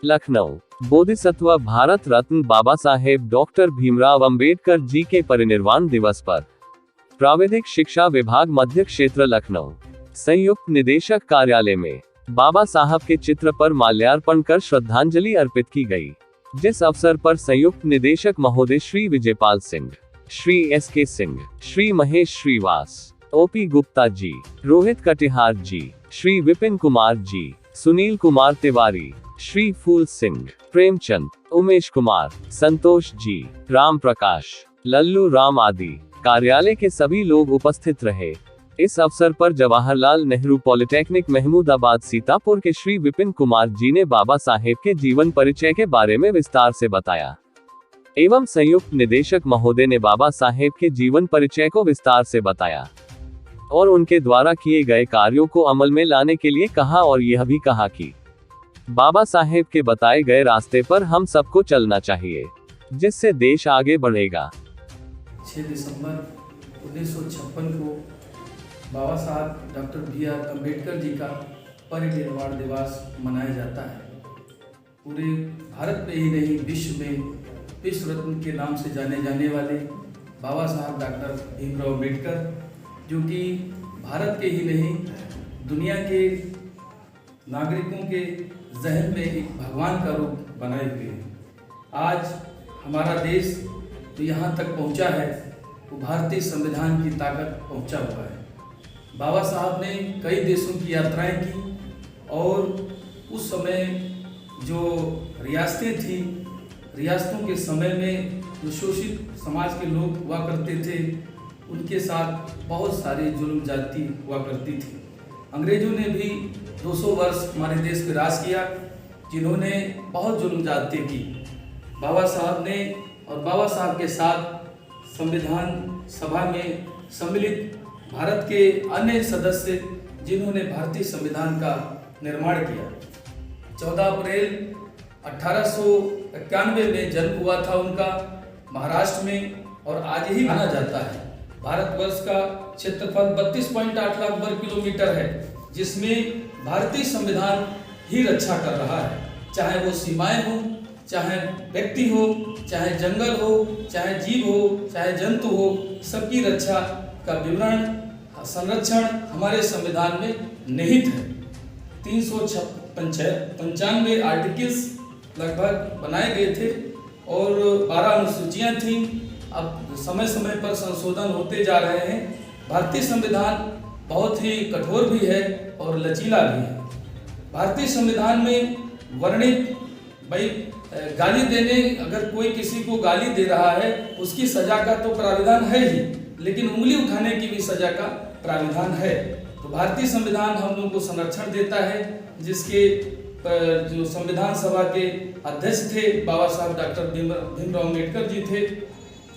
Lucknow. Bodhisattva Bharat Ratna Baba Saheb doctor Bhimrao Ambedkar ji के परिनिर्वाण दिवस पर प्राविधिक शिक्षा विभाग मध्य क्षेत्र लखनऊ संयुक्त निदेशक कार्यालय में बाबा साहब के चित्र पर माल्यार्पण कर श्रद्धांजलि अर्पित की गई, जिस अवसर पर संयुक्त निदेशक महोदय श्री विजयपाल सिंह, श्री SK सिंह, श्री महेश श्रीवास, OP गुप्ता जी, रोहित कटिहार जी, श्री विपिन कुमार जी, सुनील कुमार तिवारी, श्री फूल सिंह, प्रेमचंद, उमेश कुमार, संतोष जी, राम प्रकाश, लल्लू राम आदि कार्यालय के सभी लोग उपस्थित रहे। इस अवसर पर जवाहरलाल नेहरू पॉलिटेक्निक महमूदाबाद सीतापुर के श्री विपिन कुमार जी ने बाबा साहेब के जीवन परिचय के बारे में विस्तार से बताया एवं संयुक्त निदेशक महोदय ने बाबा साहेब के जीवन परिचय को विस्तार से बताया और उनके द्वारा किए गए कार्यों को अमल में लाने के लिए कहा और यह भी कहा कि बाबा साहेब के बताए गए रास्ते पर हम सबको चलना चाहिए, जिससे देश आगे बढ़ेगा। 6 दिसंबर 1956 को बाबा साहब डॉक्टर BR अम्बेडकर जी का परिनिर्वाण दिवस मनाया जाता है। पूरे भारत में ही नहीं, विश्व में विश्व रत्न के नाम से जाने जाने वाले बाबा साहब डॉक्टर भीमराव अम्बेडकर, जो कि भारत के ही नहीं दुनिया के नागरिकों के जहन में एक भगवान का रूप बनाए हुए हैं। आज हमारा देश जो यहाँ तक पहुँचा है वो भारतीय संविधान की ताकत पहुँचा हुआ है। बाबा साहब ने कई देशों की यात्राएं की और उस समय जो रियासतें थी, रियासतों के समय में जो शोषित समाज के लोग हुआ करते थे, उनके साथ बहुत सारी जुल्म जाति हुआ करती थी। अंग्रेजों ने भी 200 वर्ष हमारे देश पे राज किया, जिन्होंने बहुत जुल्म जाति की। बाबा साहब ने और बाबा साहब के साथ संविधान सभा में सम्मिलित भारत के अन्य सदस्य, जिन्होंने भारतीय संविधान का निर्माण किया। 14 अप्रैल 1891 में जन्म हुआ था उनका महाराष्ट्र में, और आज ही माना जाता है। भारतवर्ष का क्षेत्रफल 32.8 लाख वर्ग किलोमीटर है, जिसमें भारतीय संविधान ही रक्षा कर रहा है। चाहे वो सीमाएं हो, चाहे व्यक्ति हो, चाहे जंगल हो, चाहे जीव हो, चाहे जंतु हो, सबकी रक्षा का विवरण, संरक्षण हमारे संविधान में निहित है। 395 आर्टिकल्स लगभग बनाए गए थे और 12 अनुसूचियां थीं। अब समय समय पर संशोधन होते जा रहे हैं। भारतीय संविधान बहुत ही कठोर भी है और लचीला भी है। भारतीय संविधान में वर्णित भाई गाली देने, अगर कोई किसी को गाली दे रहा है उसकी सजा का तो प्राविधान है ही, लेकिन उंगली उठाने की भी सजा का प्राविधान है। तो भारतीय संविधान हम लोगों को संरक्षण देता है, जिसके जो संविधान सभा के अध्यक्ष थे बाबा साहब डॉक्टर भीमराव अम्बेडकर जी थे,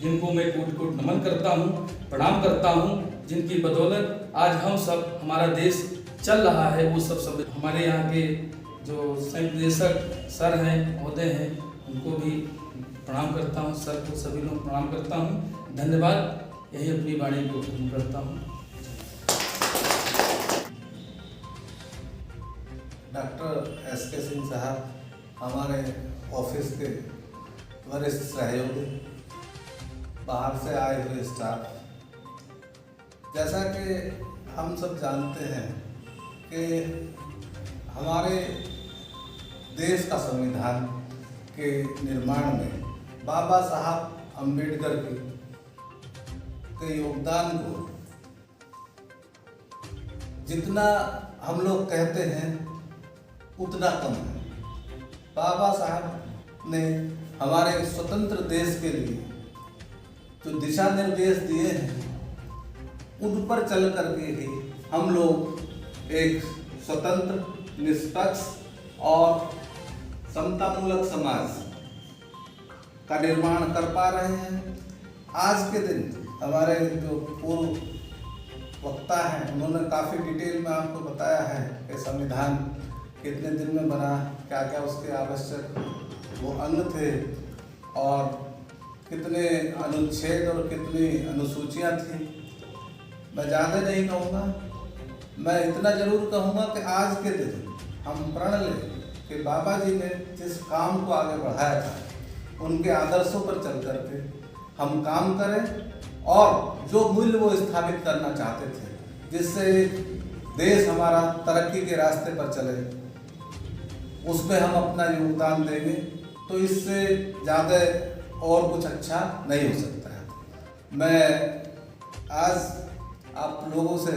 जिनको मैं कोटि कोटि नमन करता हूँ, प्रणाम करता हूँ, जिनकी बदौलत आज हम सब, हमारा देश चल रहा है। वो सब हमारे यहाँ के जो संयुक्त निदेशक सर हैं, महोदय हैं, उनको भी प्रणाम करता हूँ। सर को सभी लोग प्रणाम करता हूँ। धन्यवाद। यही अपनी वाणी को खत्म करता हूँ। डॉक्टर SK सिंह साहब हमारे ऑफिस के वरिष्ठ सहयोगी, बाहर से आए हुए स्टाफ, जैसा कि हम सब जानते हैं कि हमारे देश का संविधान के निर्माण में बाबा साहब अम्बेडकर के योगदान को जितना हम लोग कहते हैं उतना कम है। बाबा साहब ने हमारे स्वतंत्र देश के लिए जो दिशा निर्देश दिए हैं, उन पर चल करके ही हम लोग एक स्वतंत्र, निष्पक्ष और समतामूलक समाज का निर्माण कर पा रहे हैं। आज के दिन हमारे जो पूर्व वक्ता हैं, उन्होंने काफ़ी डिटेल में आपको बताया है कि संविधान कितने दिन में बना, क्या क्या उसके आवश्यक वो अंग थे और कितने अनुच्छेद और कितनी अनुसूचियाँ थी, मैं ज़्यादा नहीं कहूँगा। मैं इतना जरूर कहूँगा कि आज के दिन हम प्रण लें कि बाबा जी ने जिस काम को आगे बढ़ाया था, उनके आदर्शों पर चल करके हम काम करें और जो मूल्य वो स्थापित करना चाहते थे, जिससे देश हमारा तरक्की के रास्ते पर चले, उसमें हम अपना योगदान देंगे। तो इससे ज़्यादा और कुछ अच्छा नहीं हो सकता है। मैं आज आप लोगों से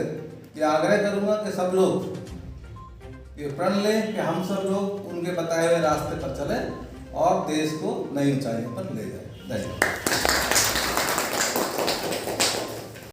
ये आग्रह करूँगा कि सब लोग ये प्रण लें कि हम सब लोग उनके बताए हुए रास्ते पर चलें और देश को नई ऊंचाइयों पर ले जाएं। धन्यवाद।